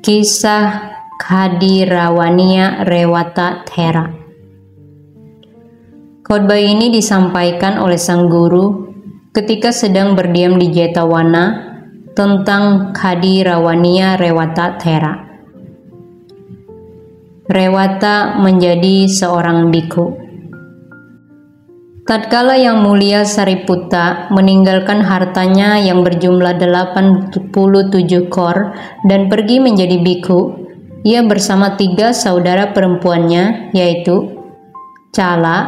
Kisah Khadirawaniya Rewata Thera. Khotbah ini disampaikan oleh sang guru ketika sedang berdiam di Jetavana tentang Khadirawaniya Rewata Thera. Rewata menjadi seorang bhikkhu. Tatkala Yang Mulia Sariputta meninggalkan hartanya yang berjumlah 87 kor dan pergi menjadi bhikkhu, ia bersama 3 saudara perempuannya, yaitu Cala,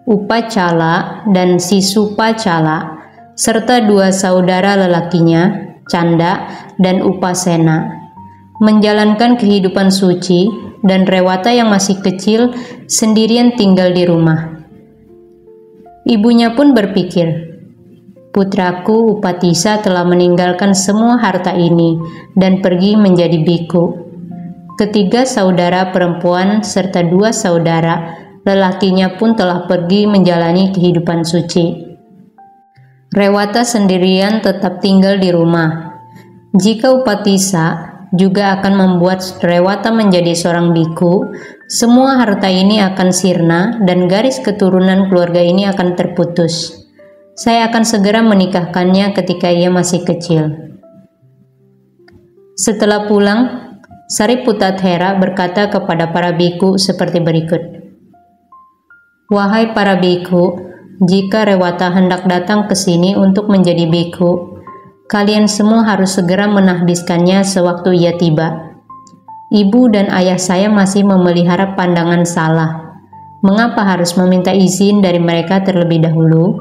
Upacala, dan Sisupacala, serta 2 saudara lelakinya, Canda dan Upasena, menjalankan kehidupan suci, dan Rewata yang masih kecil sendirian tinggal di rumah. Ibunya pun berpikir, putraku Upatissa telah meninggalkan semua harta ini dan pergi menjadi bhikkhu. Ketiga saudara perempuan serta 2 saudara lelakinya pun telah pergi menjalani kehidupan suci. Rewata sendirian tetap tinggal di rumah. Jika Upatissa juga akan membuat Rewata menjadi seorang bhikkhu, semua harta ini akan sirna dan garis keturunan keluarga ini akan terputus. Saya akan segera menikahkannya ketika ia masih kecil. Setelah pulang, Sariputta Thera berkata kepada para bhikkhu seperti berikut. Wahai para bhikkhu, jika Rewata hendak datang ke sini untuk menjadi bhikkhu, kalian semua harus segera menahbiskannya sewaktu ia tiba. Ibu dan ayah saya masih memelihara pandangan salah. Mengapa harus meminta izin dari mereka terlebih dahulu?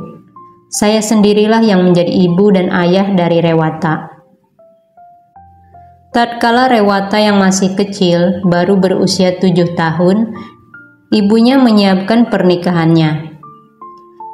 Saya sendirilah yang menjadi ibu dan ayah dari Rewata. Tatkala Rewata yang masih kecil, baru berusia 7 tahun, ibunya menyiapkan pernikahannya.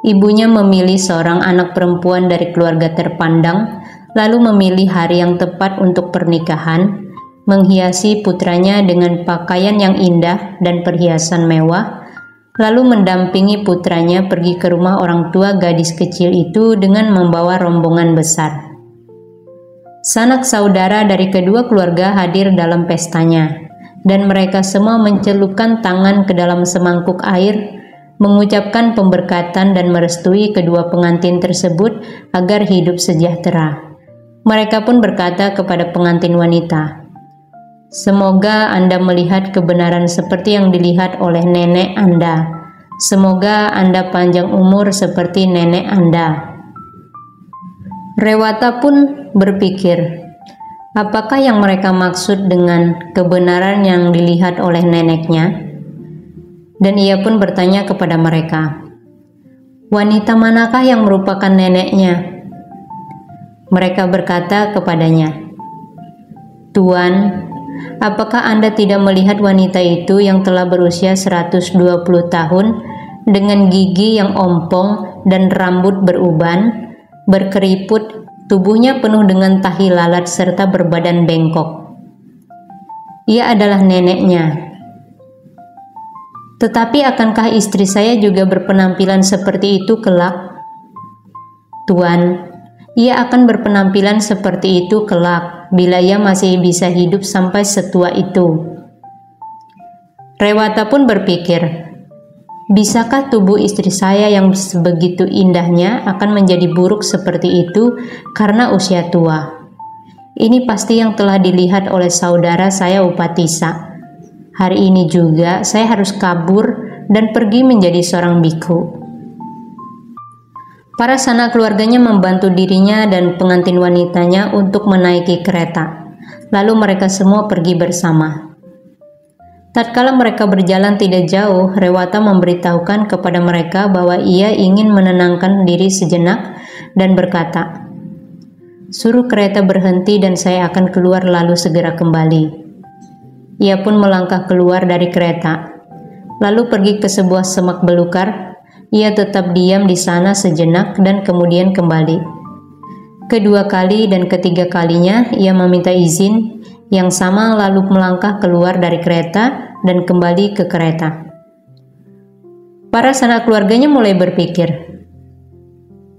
Ibunya memilih seorang anak perempuan dari keluarga terpandang, lalu memilih hari yang tepat untuk pernikahan, menghiasi putranya dengan pakaian yang indah dan perhiasan mewah, lalu mendampingi putranya pergi ke rumah orang tua gadis kecil itu dengan membawa rombongan besar. Sanak saudara dari kedua keluarga hadir dalam pestanya, dan mereka semua mencelupkan tangan ke dalam semangkuk air, mengucapkan pemberkatan dan merestui kedua pengantin tersebut agar hidup sejahtera. Mereka pun berkata kepada pengantin wanita, semoga Anda melihat kebenaran seperti yang dilihat oleh nenek Anda. Semoga Anda panjang umur seperti nenek Anda. Rewata pun berpikir, apakah yang mereka maksud dengan kebenaran yang dilihat oleh neneknya? Dan ia pun bertanya kepada mereka, wanita manakah yang merupakan neneknya? Mereka berkata kepadanya, Tuan, apakah Anda tidak melihat wanita itu yang telah berusia 120 tahun dengan gigi yang ompong dan rambut beruban, berkeriput, tubuhnya penuh dengan tahi lalat serta berbadan bengkok? Ia adalah neneknya. Tetapi akankah istri saya juga berpenampilan seperti itu kelak? Tuan, ia akan berpenampilan seperti itu kelak bila ia masih bisa hidup sampai setua itu. Rewata pun berpikir, bisakah tubuh istri saya yang sebegitu indahnya akan menjadi buruk seperti itu karena usia tua? Ini pasti yang telah dilihat oleh saudara saya Upatissa. Hari ini juga saya harus kabur dan pergi menjadi seorang bhikkhu. Para sanak keluarganya membantu dirinya dan pengantin wanitanya untuk menaiki kereta. Lalu mereka semua pergi bersama. Tatkala mereka berjalan tidak jauh, Rewata memberitahukan kepada mereka bahwa ia ingin menenangkan diri sejenak dan berkata, suruh kereta berhenti dan saya akan keluar lalu segera kembali. Ia pun melangkah keluar dari kereta, lalu pergi ke sebuah semak belukar. Ia tetap diam di sana sejenak dan kemudian kembali. Kedua kali dan ketiga kalinya ia meminta izin yang sama lalu melangkah keluar dari kereta dan kembali ke kereta. Para sanak keluarganya mulai berpikir,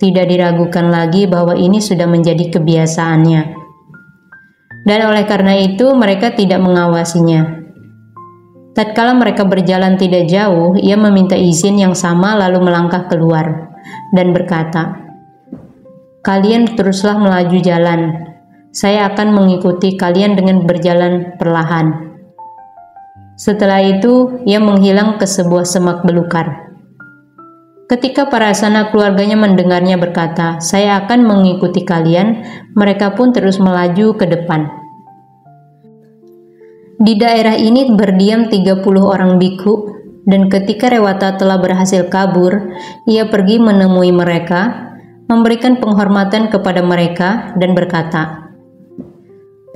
tidak diragukan lagi bahwa ini sudah menjadi kebiasaannya. dan oleh karena itu mereka tidak mengawasinya. Tatkala mereka berjalan tidak jauh, ia meminta izin yang sama lalu melangkah keluar dan berkata, "Kalian teruslah melaju jalan. Saya akan mengikuti kalian dengan berjalan perlahan." Setelah itu, ia menghilang ke sebuah semak belukar. Ketika para sanak keluarganya mendengarnya berkata, "Saya akan mengikuti kalian," mereka pun terus melaju ke depan. Di daerah ini berdiam 30 orang biku, dan ketika Rewata telah berhasil kabur, ia pergi menemui mereka, memberikan penghormatan kepada mereka, dan berkata,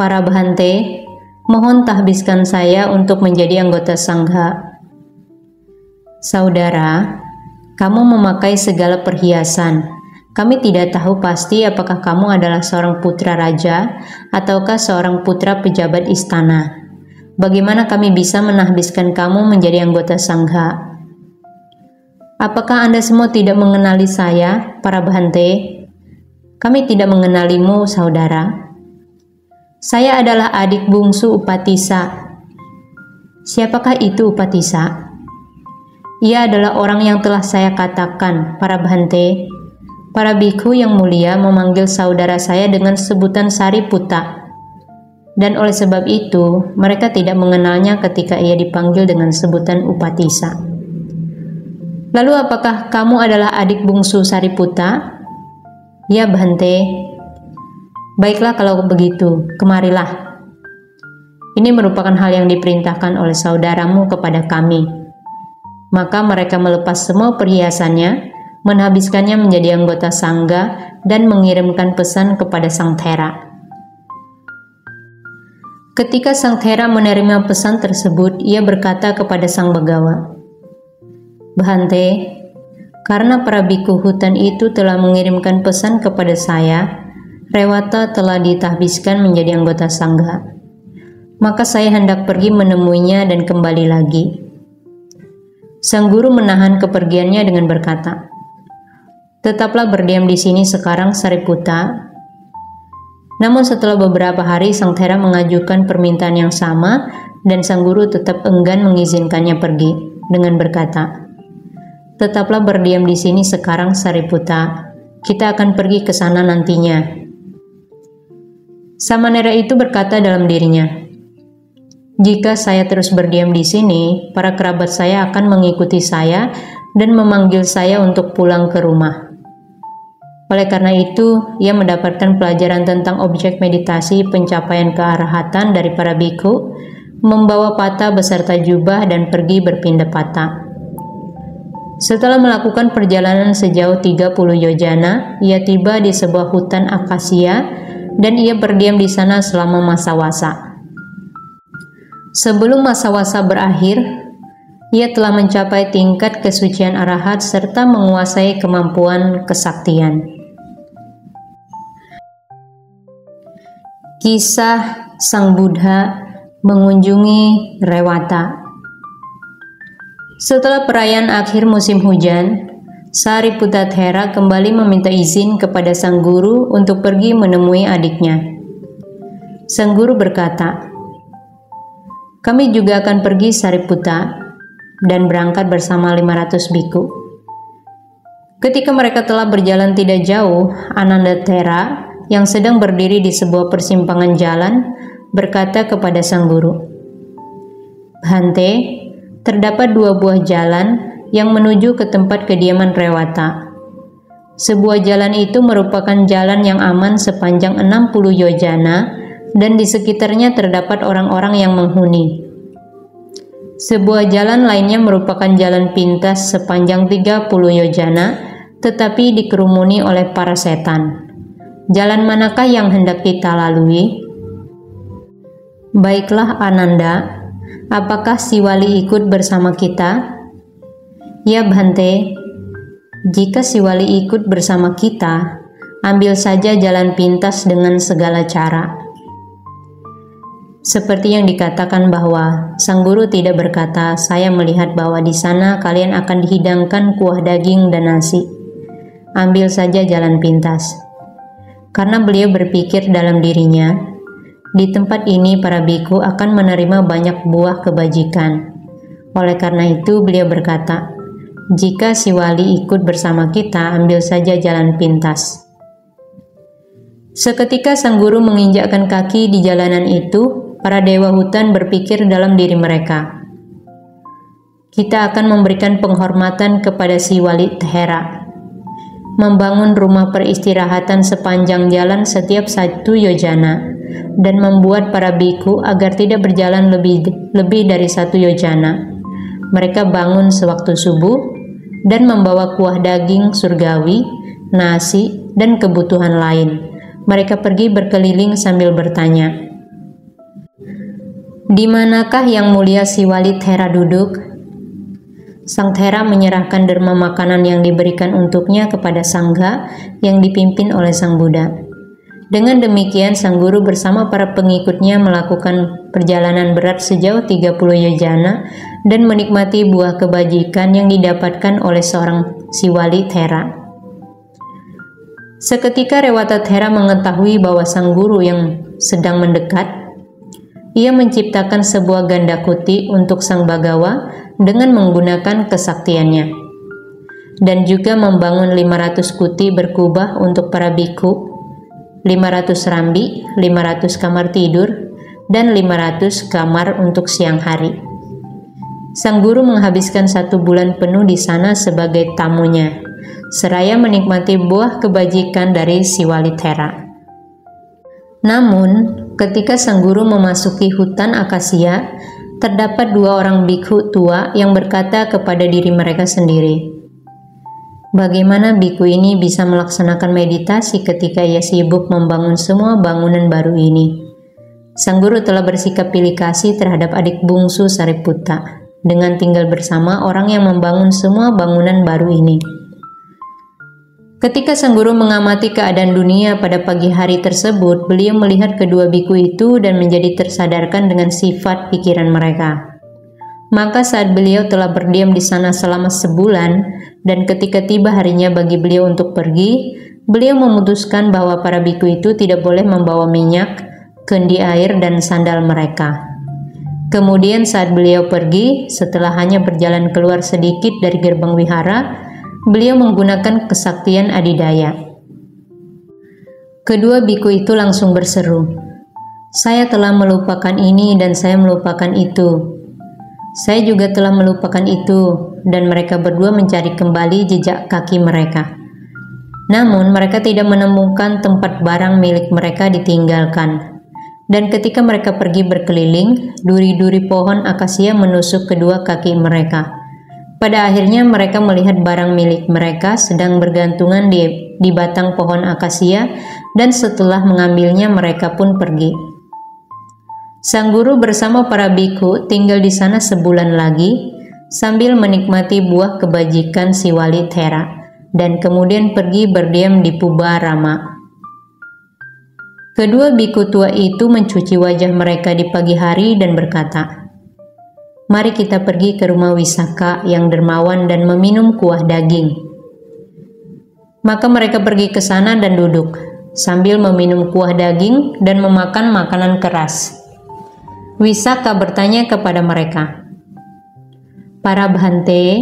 "Para Bhante, mohon tahbiskan saya untuk menjadi anggota sangha." "Saudara, kamu memakai segala perhiasan. Kami tidak tahu pasti apakah kamu adalah seorang putra raja ataukah seorang putra pejabat istana. Bagaimana kami bisa menahbiskan kamu menjadi anggota sangha? Apakah Anda semua tidak mengenali saya, para Bhante?" "Kami tidak mengenalimu, saudara." "Saya adalah adik bungsu Upatisa." "Siapakah itu Upatisa?" "Ia adalah orang yang telah saya katakan, para Bhante. Para bikhu yang mulia memanggil saudara saya dengan sebutan Sariputta, dan oleh sebab itu mereka tidak mengenalnya ketika ia dipanggil dengan sebutan Upatisa." "Lalu apakah kamu adalah adik bungsu Sariputta?" "Ya, Bhante." "Baiklah kalau begitu, kemarilah. Ini merupakan hal yang diperintahkan oleh saudaramu kepada kami." Maka mereka melepas semua perhiasannya, menghabiskannya menjadi anggota sangga, dan mengirimkan pesan kepada Sang Thera. Ketika Sang Thera menerima pesan tersebut, ia berkata kepada Sang Begawa, "Bhante, karena para biku hutan itu telah mengirimkan pesan kepada saya, Rewata telah ditahbiskan menjadi anggota sangga. Maka saya hendak pergi menemuinya dan kembali lagi." Sang guru menahan kepergiannya dengan berkata, "Tetaplah berdiam di sini sekarang, Sariputta." Namun setelah beberapa hari, Sang Thera mengajukan permintaan yang sama, dan sang guru tetap enggan mengizinkannya pergi dengan berkata, "Tetaplah berdiam di sini sekarang, Sariputta. Kita akan pergi ke sana nantinya." Samanera itu berkata dalam dirinya, "Jika saya terus berdiam di sini, para kerabat saya akan mengikuti saya dan memanggil saya untuk pulang ke rumah." Oleh karena itu, ia mendapatkan pelajaran tentang objek meditasi pencapaian kearahatan dari para biku, membawa pata beserta jubah dan pergi berpindah patah. Setelah melakukan perjalanan sejauh 30 yojana, ia tiba di sebuah hutan akasia dan ia berdiam di sana selama masa wasa. Sebelum masa wasa berakhir, ia telah mencapai tingkat kesucian arahat serta menguasai kemampuan kesaktian. Kisah Sang Buddha mengunjungi Rewata. Setelah perayaan akhir musim hujan, Sariputta Thera kembali meminta izin kepada sang guru untuk pergi menemui adiknya. Sang guru berkata, "Kami juga akan pergi, Sariputta," dan berangkat bersama 500 biku. Ketika mereka telah berjalan tidak jauh, Ananda Thera yang sedang berdiri di sebuah persimpangan jalan berkata kepada sang guru, "Bhante, terdapat 2 buah jalan yang menuju ke tempat kediaman Rewata. Sebuah jalan itu merupakan jalan yang aman sepanjang 60 yojana dan di sekitarnya terdapat orang-orang yang menghuni. Sebuah jalan lainnya merupakan jalan pintas sepanjang 30 yojana tetapi dikerumuni oleh para setan. Jalan manakah yang hendak kita lalui?" "Baiklah Ananda, apakah si wali ikut bersama kita?" "Ya Bhante, jika si wali ikut bersama kita, ambil saja jalan pintas dengan segala cara." Seperti yang dikatakan bahwa sang guru tidak berkata, "Saya melihat bahwa di sana kalian akan dihidangkan kuah daging dan nasi. Ambil saja jalan pintas." Karena beliau berpikir dalam dirinya, Di tempat ini para biku akan menerima banyak buah kebajikan. Oleh karena itu beliau berkata, jika si wali ikut bersama kita, ambil saja jalan pintas. Seketika sang guru menginjakkan kaki di jalanan itu, para dewa hutan berpikir dalam diri mereka, kita akan memberikan penghormatan kepada si wali Thera, membangun rumah peristirahatan sepanjang jalan setiap 1 yojana, dan membuat para biku agar tidak berjalan lebih dari 1 yojana. Mereka bangun sewaktu subuh dan membawa kuah daging surgawi, nasi, dan kebutuhan lain. Mereka pergi berkeliling sambil bertanya, di manakah yang mulia si wali Thera duduk? Sang Thera menyerahkan derma makanan yang diberikan untuknya kepada sangga yang dipimpin oleh sang Buddha. Dengan demikian, sang guru bersama para pengikutnya melakukan perjalanan berat sejauh 30 yojana dan menikmati buah kebajikan yang didapatkan oleh seorang si wali Thera. Seketika Rewata Thera mengetahui bahwa sang guru yang sedang mendekat. Ia menciptakan sebuah ganda kuti untuk sang Bagawa dengan menggunakan kesaktiannya, dan juga membangun 500 kuti berkubah untuk para biku, 500 rambi, 500 kamar tidur, dan 500 kamar untuk siang hari. Sang guru menghabiskan 1 bulan penuh di sana sebagai tamunya, seraya menikmati buah kebajikan dari si wali Thera. Namun, ketika sang guru memasuki hutan akasia, terdapat 2 orang bikhu tua yang berkata kepada diri mereka sendiri, bagaimana biku ini bisa melaksanakan meditasi ketika ia sibuk membangun semua bangunan baru ini? Sang guru telah bersikap pilih kasih terhadap adik bungsu Sariputta dengan tinggal bersama orang yang membangun semua bangunan baru ini. Ketika sang guru mengamati keadaan dunia pada pagi hari tersebut, beliau melihat kedua biku itu dan menjadi tersadarkan dengan sifat pikiran mereka. Maka saat beliau telah berdiam di sana selama sebulan, dan ketika tiba harinya bagi beliau untuk pergi, beliau memutuskan bahwa para biku itu tidak boleh membawa minyak, kendi air, dan sandal mereka. Kemudian saat beliau pergi, setelah hanya berjalan keluar sedikit dari gerbang wihara, beliau menggunakan kesaktian adidaya. Kedua biku itu langsung berseru, saya telah melupakan ini dan saya melupakan itu. Saya juga telah melupakan itu, dan mereka berdua mencari kembali jejak kaki mereka. Namun mereka tidak menemukan tempat barang milik mereka ditinggalkan. Dan ketika mereka pergi berkeliling, duri-duri pohon akasia menusuk kedua kaki mereka. Pada akhirnya mereka melihat barang milik mereka sedang bergantungan di batang pohon akasia, dan setelah mengambilnya mereka pun pergi. Sang guru bersama para biku tinggal di sana sebulan lagi sambil menikmati buah kebajikan si wali Thera, dan kemudian pergi berdiam di Pubarama. Kedua biku tua itu mencuci wajah mereka di pagi hari dan berkata, mari kita pergi ke rumah Wisaka yang dermawan dan meminum kuah daging. Maka mereka pergi ke sana dan duduk, sambil meminum kuah daging dan memakan makanan keras. Wisaka bertanya kepada mereka, para Bhante,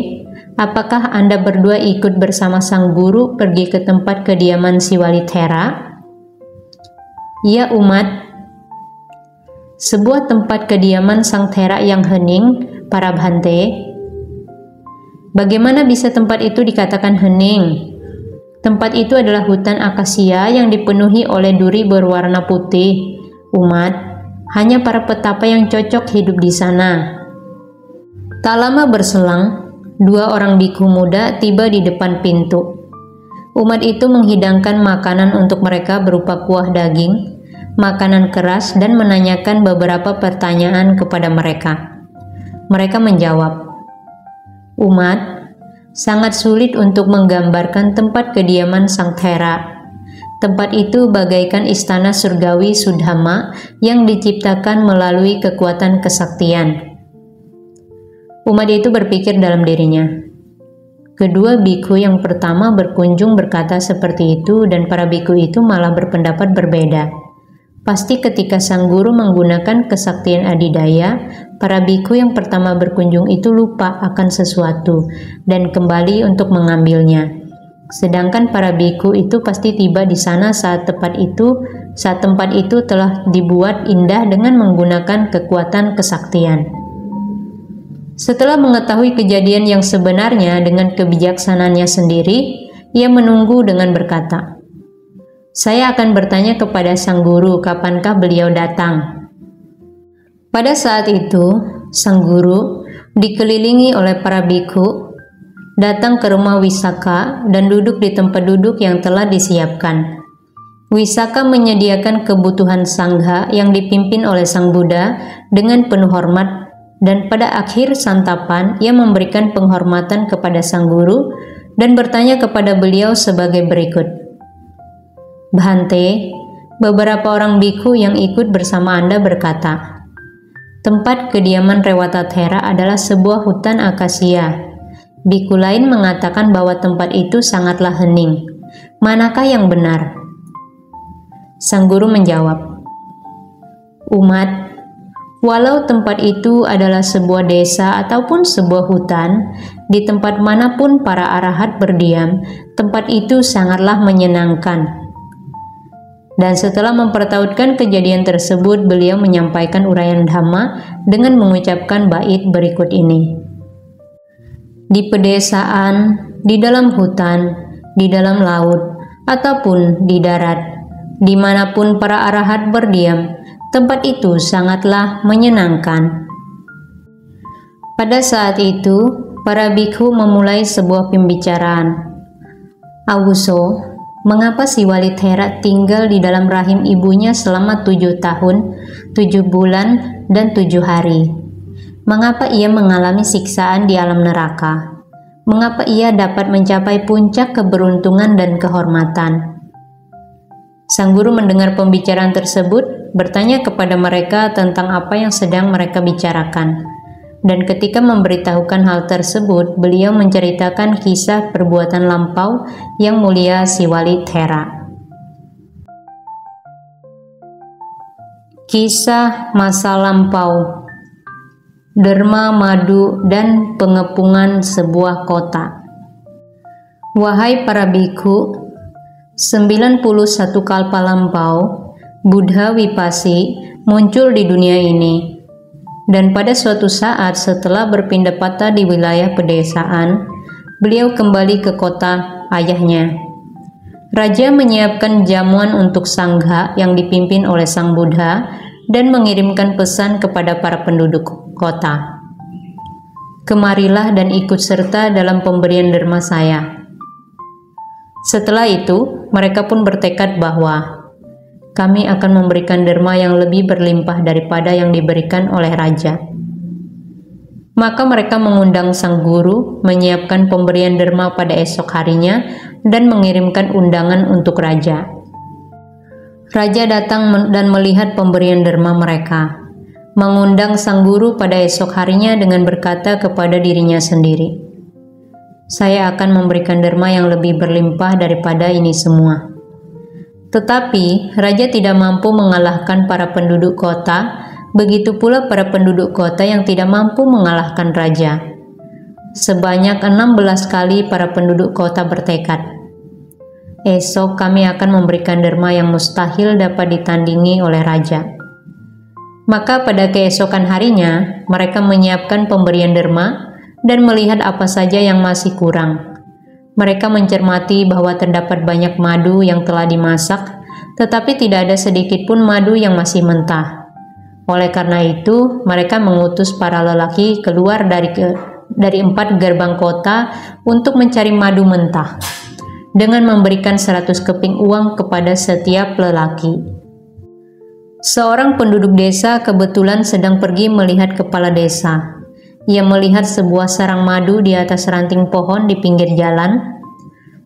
apakah Anda berdua ikut bersama sang guru pergi ke tempat kediaman si wali Thera? Ya umat, sebuah tempat kediaman sang Thera yang hening, para Bhante. Bagaimana bisa tempat itu dikatakan hening? Tempat itu adalah hutan akasia yang dipenuhi oleh duri berwarna putih. Umat, hanya para petapa yang cocok hidup di sana. Tak lama berselang, 2 orang biku muda tiba di depan pintu. Umat itu menghidangkan makanan untuk mereka berupa kuah daging, makanan keras, dan menanyakan beberapa pertanyaan kepada mereka. Mereka menjawab, umat, sangat sulit untuk menggambarkan tempat kediaman sang Thera. Tempat itu bagaikan istana surgawi Sudhama yang diciptakan melalui kekuatan kesaktian. Umat itu berpikir dalam dirinya, kedua biku yang pertama berkunjung berkata seperti itu, dan para biku itu malah berpendapat berbeda. Pasti ketika sang guru menggunakan kesaktian adidaya, para biku yang pertama berkunjung itu lupa akan sesuatu dan kembali untuk mengambilnya. Sedangkan para biku itu pasti tiba di sana saat tempat itu telah dibuat indah dengan menggunakan kekuatan kesaktian. Setelah mengetahui kejadian yang sebenarnya dengan kebijaksanaannya sendiri, ia menunggu dengan berkata, "Saya akan bertanya kepada sang guru kapankah beliau datang." Pada saat itu, sang guru dikelilingi oleh para biku datang ke rumah Wisaka dan duduk di tempat duduk yang telah disiapkan. Wisaka menyediakan kebutuhan sangha yang dipimpin oleh sang Buddha dengan penuh hormat, dan pada akhir santapan ia memberikan penghormatan kepada sang guru dan bertanya kepada beliau sebagai berikut. "Bhante, beberapa orang biku yang ikut bersama Anda berkata, tempat kediaman Rewatathera adalah sebuah hutan akasia. Biku lain mengatakan bahwa tempat itu sangatlah hening. Manakah yang benar?" Sang guru menjawab, "Umat, walau tempat itu adalah sebuah desa ataupun sebuah hutan, di tempat manapun para arahat berdiam, tempat itu sangatlah menyenangkan." Dan setelah mempertautkan kejadian tersebut, beliau menyampaikan uraian dhamma dengan mengucapkan bait berikut ini. Di pedesaan, di dalam hutan, di dalam laut, ataupun di darat, dimanapun para arahat berdiam, tempat itu sangatlah menyenangkan. Pada saat itu, para bikhu memulai sebuah pembicaraan. "Awuso, mengapa si Walithera tinggal di dalam rahim ibunya selama 7 tahun, 7 bulan, dan 7 hari? Mengapa ia mengalami siksaan di alam neraka? Mengapa ia dapat mencapai puncak keberuntungan dan kehormatan?" Sang guru mendengar pembicaraan tersebut, bertanya kepada mereka tentang apa yang sedang mereka bicarakan. Dan ketika memberitahukan hal tersebut, beliau menceritakan kisah perbuatan lampau yang mulia si Walithera. Kisah masa lampau, derma madu dan pengepungan sebuah kota. Wahai para bikhu, 91 kalpa lampau, Buddha Wipasi muncul di dunia ini. Dan pada suatu saat setelah berpindah patah di wilayah pedesaan, beliau kembali ke kota ayahnya. Raja menyiapkan jamuan untuk sangha yang dipimpin oleh sang Buddha dan mengirimkan pesan kepada para penduduk kota. "Kemarilah dan ikut serta dalam pemberian derma saya." Setelah itu, mereka pun bertekad bahwa kami akan memberikan derma yang lebih berlimpah daripada yang diberikan oleh raja. Maka mereka mengundang sang guru, menyiapkan pemberian derma pada esok harinya, dan mengirimkan undangan untuk raja. Raja datang dan melihat pemberian derma mereka, mengundang sang guru pada esok harinya dengan berkata kepada dirinya sendiri, "Saya akan memberikan derma yang lebih berlimpah daripada ini semua." Tetapi raja tidak mampu mengalahkan para penduduk kota, begitu pula para penduduk kota yang tidak mampu mengalahkan raja. Sebanyak 16 kali para penduduk kota bertekad, "Esok kami akan memberikan derma yang mustahil dapat ditandingi oleh raja." Maka pada keesokan harinya, mereka menyiapkan pemberian derma dan melihat apa saja yang masih kurang. Mereka mencermati bahwa terdapat banyak madu yang telah dimasak, tetapi tidak ada sedikit pun madu yang masih mentah. Oleh karena itu, mereka mengutus para lelaki keluar dari 4 gerbang kota untuk mencari madu mentah, dengan memberikan 100 keping uang kepada setiap lelaki. Seorang penduduk desa kebetulan sedang pergi melihat kepala desa. Ia melihat sebuah sarang madu di atas ranting pohon di pinggir jalan.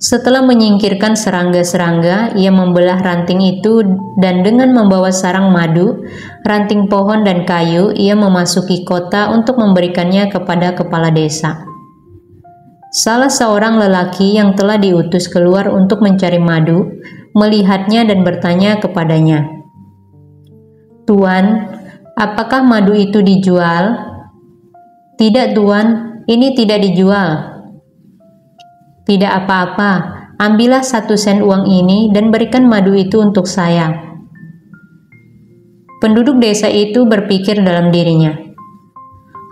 Setelah menyingkirkan serangga-serangga, ia membelah ranting itu dan dengan membawa sarang madu, ranting pohon dan kayu, ia memasuki kota untuk memberikannya kepada kepala desa. Salah seorang lelaki yang telah diutus keluar untuk mencari madu, melihatnya dan bertanya kepadanya, "Tuan, apakah madu itu dijual?" "Tidak, Tuan, ini tidak dijual." "Tidak apa-apa, ambillah 1 sen uang ini dan berikan madu itu untuk saya." Penduduk desa itu berpikir dalam dirinya,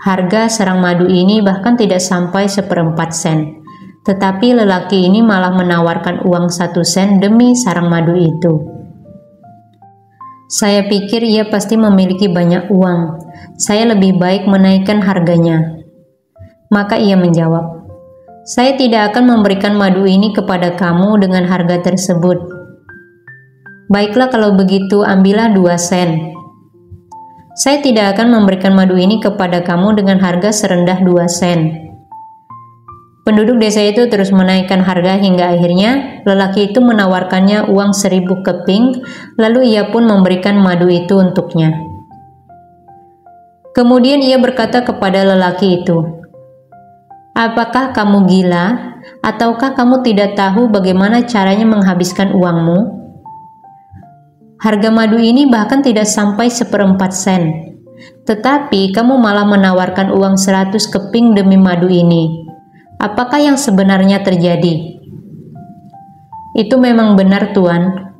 harga sarang madu ini bahkan tidak sampai 1/4 sen, tetapi lelaki ini malah menawarkan uang 1 sen demi sarang madu itu. "Saya pikir ia pasti memiliki banyak uang. Saya lebih baik menaikkan harganya." Maka ia menjawab, "Saya tidak akan memberikan madu ini kepada kamu dengan harga tersebut." "Baiklah kalau begitu, ambillah 2 sen." "Saya tidak akan memberikan madu ini kepada kamu dengan harga serendah 2 sen." Penduduk desa itu terus menaikkan harga hingga akhirnya lelaki itu menawarkannya uang 1000 keping, lalu ia pun memberikan madu itu untuknya. Kemudian ia berkata kepada lelaki itu, "Apakah kamu gila? Ataukah kamu tidak tahu bagaimana caranya menghabiskan uangmu? Harga madu ini bahkan tidak sampai 1/4 sen, tetapi kamu malah menawarkan uang 100 keping demi madu ini. Apakah yang sebenarnya terjadi?" "Itu memang benar, Tuan.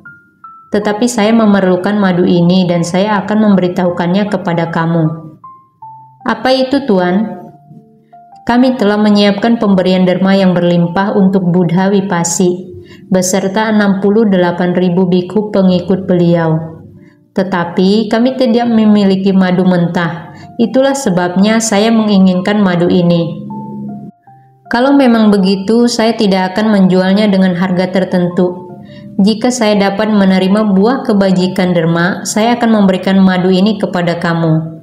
Tetapi saya memerlukan madu ini dan saya akan memberitahukannya kepada kamu." "Apa itu, Tuan?" "Kami telah menyiapkan pemberian derma yang berlimpah untuk Buddha Wipasi beserta 68.000 biku pengikut beliau. Tetapi kami tidak memiliki madu mentah. Itulah sebabnya saya menginginkan madu ini. Kalau memang begitu, saya tidak akan menjualnya dengan harga tertentu. Jika saya dapat menerima buah kebajikan derma, saya akan memberikan madu ini kepada kamu."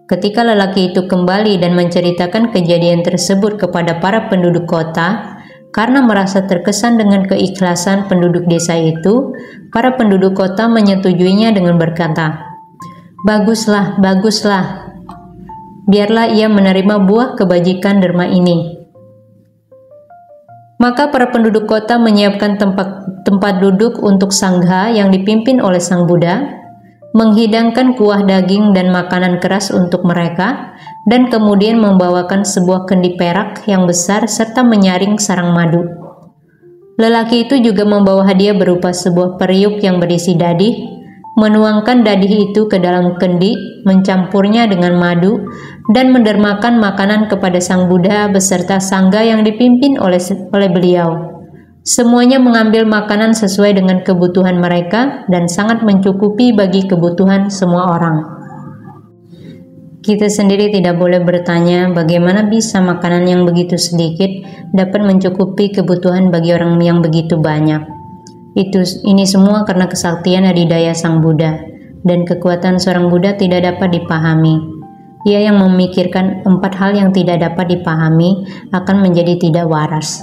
Ketika lelaki itu kembali dan menceritakan kejadian tersebut kepada para penduduk kota, karena merasa terkesan dengan keikhlasan penduduk desa itu, para penduduk kota menyetujuinya dengan berkata, "Baguslah, baguslah. Biarlah ia menerima buah kebajikan derma ini." Maka para penduduk kota menyiapkan tempat duduk untuk sangha yang dipimpin oleh Sang Buddha, menghidangkan kuah daging dan makanan keras untuk mereka, dan kemudian membawakan sebuah kendi perak yang besar serta menyaring sarang madu. Lelaki itu juga membawa hadiah berupa sebuah periuk yang berisi dadih, menuangkan dadih itu ke dalam kendi, mencampurnya dengan madu, dan mendermakan makanan kepada Sang Buddha beserta sangga yang dipimpin oleh beliau. Semuanya mengambil makanan sesuai dengan kebutuhan mereka dan sangat mencukupi bagi kebutuhan semua orang. Kita sendiri tidak boleh bertanya bagaimana bisa makanan yang begitu sedikit dapat mencukupi kebutuhan bagi orang yang begitu banyak. Ini semua karena kesaktian adidaya Sang Buddha, dan kekuatan seorang Buddha tidak dapat dipahami. Ia yang memikirkan 4 hal yang tidak dapat dipahami akan menjadi tidak waras.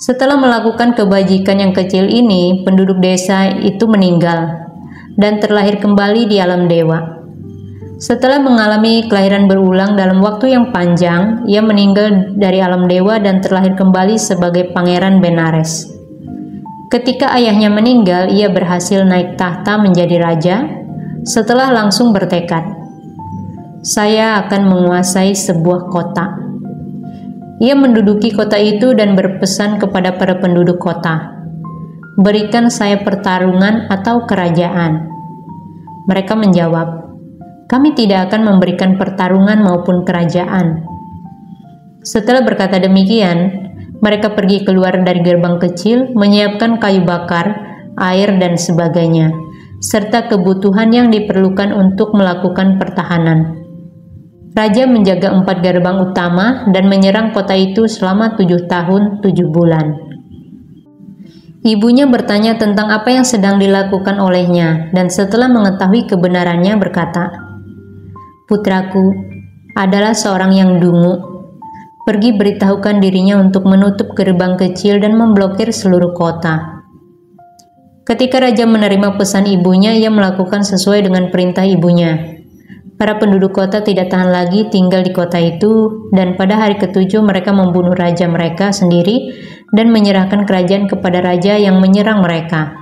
Setelah melakukan kebajikan yang kecil ini, penduduk desa itu meninggal dan terlahir kembali di alam dewa. Setelah mengalami kelahiran berulang dalam waktu yang panjang, ia meninggal dari alam dewa dan terlahir kembali sebagai Pangeran Benares. Ketika ayahnya meninggal, ia berhasil naik tahta menjadi raja. Setelah langsung bertekad, "Saya akan menguasai sebuah kota." Ia menduduki kota itu dan berpesan kepada para penduduk kota, "Berikan saya pertarungan atau kerajaan." Mereka menjawab, "Kami tidak akan memberikan pertarungan maupun kerajaan." Setelah berkata demikian, mereka pergi keluar dari gerbang kecil, menyiapkan kayu bakar, air, dan sebagainya, serta kebutuhan yang diperlukan untuk melakukan pertahanan. Raja menjaga 4 gerbang utama dan menyerang kota itu selama 7 tahun 7 bulan. Ibunya bertanya tentang apa yang sedang dilakukan olehnya, dan setelah mengetahui kebenarannya berkata, "Putraku adalah seorang yang dungu. Pergi beritahukan dirinya untuk menutup gerbang kecil dan memblokir seluruh kota." Ketika raja menerima pesan ibunya, ia melakukan sesuai dengan perintah ibunya. Para penduduk kota tidak tahan lagi tinggal di kota itu, dan pada hari ke-7 mereka membunuh raja mereka sendiri dan menyerahkan kerajaan kepada raja yang menyerang mereka.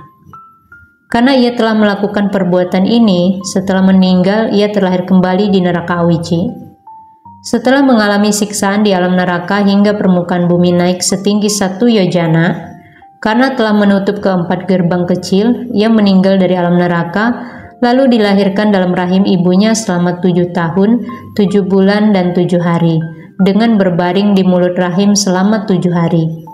Karena ia telah melakukan perbuatan ini, setelah meninggal ia terlahir kembali di neraka Awici. Setelah mengalami siksaan di alam neraka hingga permukaan bumi naik setinggi 1 yojana, karena telah menutup keempat gerbang kecil, ia meninggal dari alam neraka, lalu dilahirkan dalam rahim ibunya selama 7 tahun, 7 bulan, dan 7 hari, dengan berbaring di mulut rahim selama 7 hari.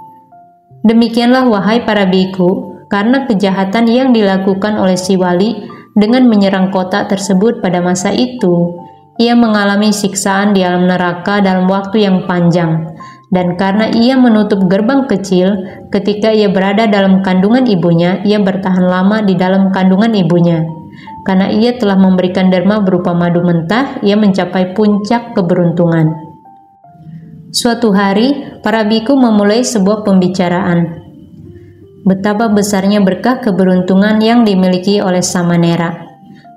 Demikianlah wahai para biku, karena kejahatan yang dilakukan oleh si wali dengan menyerang kota tersebut pada masa itu, ia mengalami siksaan di alam neraka dalam waktu yang panjang, dan karena ia menutup gerbang kecil ketika ia berada dalam kandungan ibunya, ia bertahan lama di dalam kandungan ibunya. Karena ia telah memberikan derma berupa madu mentah, ia mencapai puncak keberuntungan. Suatu hari, para biku memulai sebuah pembicaraan. Betapa besarnya berkah keberuntungan yang dimiliki oleh Samanera.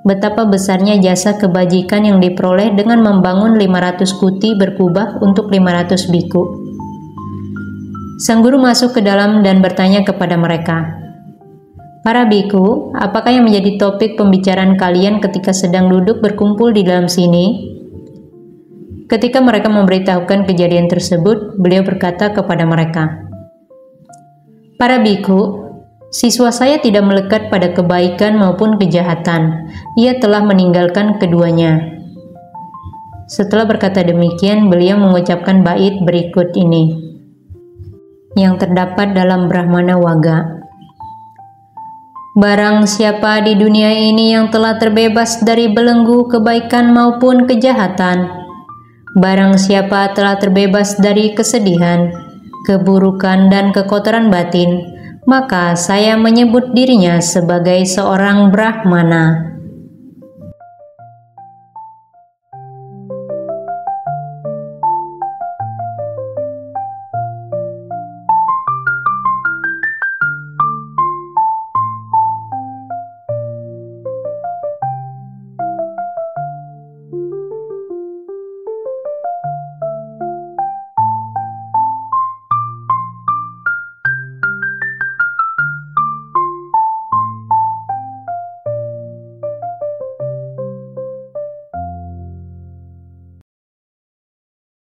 Betapa besarnya jasa kebajikan yang diperoleh dengan membangun 500 kuti berkubah untuk 500 biku. Sang guru masuk ke dalam dan bertanya kepada mereka, "Para biku, apakah yang menjadi topik pembicaraan kalian ketika sedang duduk berkumpul di dalam sini?" Ketika mereka memberitahukan kejadian tersebut, beliau berkata kepada mereka, "Para biku, siswa saya tidak melekat pada kebaikan maupun kejahatan. Ia telah meninggalkan keduanya." Setelah berkata demikian, beliau mengucapkan bait berikut ini, yang terdapat dalam Brahmana Wagga. Barang siapa di dunia ini yang telah terbebas dari belenggu kebaikan maupun kejahatan, barang siapa telah terbebas dari kesedihan, keburukan, dan kekotoran batin, maka saya menyebut dirinya sebagai seorang Brahmana.